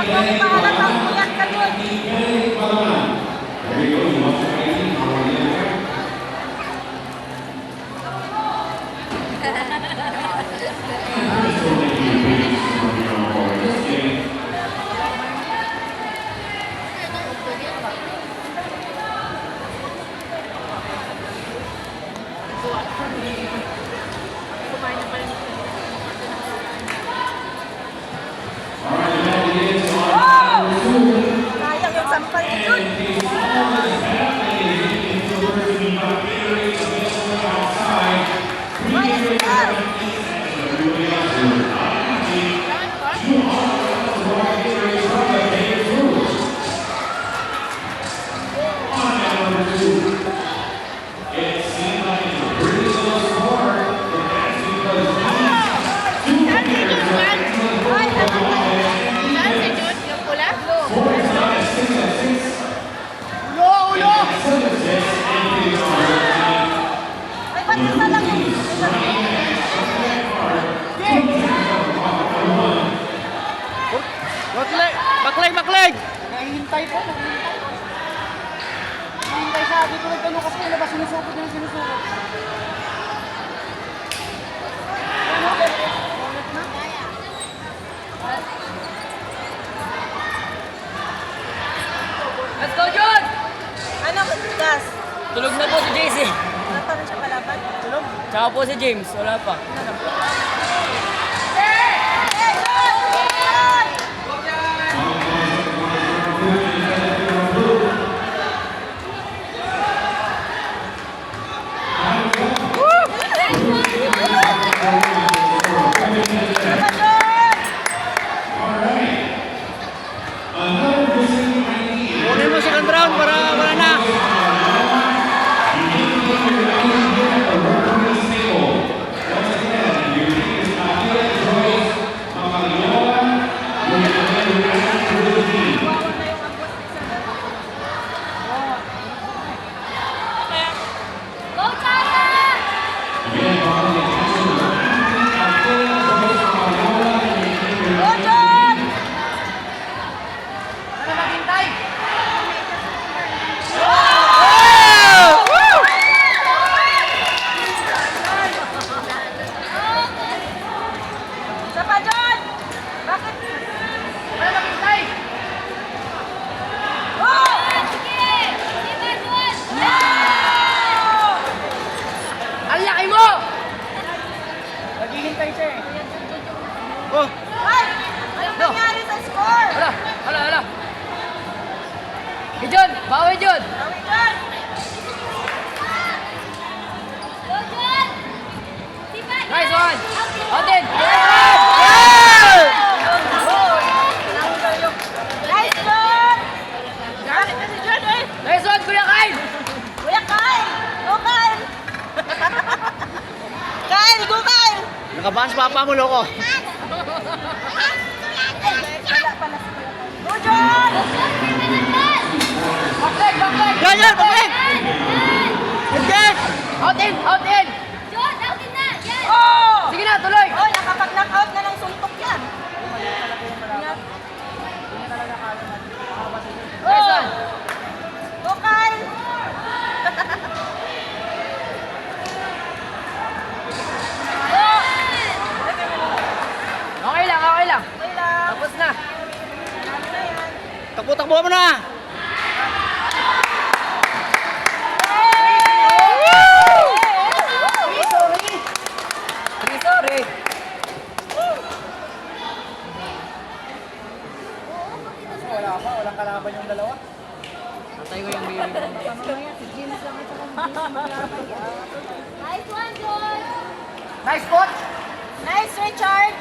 May mahalatang uyan ka doon. Sayang yung sampal niya dun. Minus 4. Ay, ba't isa lang yung Bakleg! Nahihintay po. Nahihintay siya. Dito nagtanong kasi labas sinusupot niya sinusupot. Let's go, John! ano, gas. Tulog na po si JC. Wala pa rin siya palaban. Tulog. Tsaka po si James. Wala pa. Kunin mo second round para wala na. Go, John! Isa pa, John! Bakit? Oh! Ang laki mo! Naghihintay siya eh. Oh! Ay! Anong nangyari sa score? Hala! Hey, John! Bawi, John! Bawi, John! Nice one! Otin! Nice, John! Bakit na si John eh? Nice one, Kuya Kyle! Kuya Kyle! Go, Kyle! Kyle, go, Kyle! Nakabans papa mo, loko. Wala pala si Kuya Kyle. Go, John! Bakleg! Ganyan! Get! Out in! Oh! Sige na, tuloy! Oh, nakapag-knockout na ng suntok yan. Nice one! Go, Kyle! Okay lang. Okay lang. Tapos na. Ano na yan? Takbo mo na! Sorry. Walang kalaban yung dalawa. Patay ko yung baby. Nice, Richard!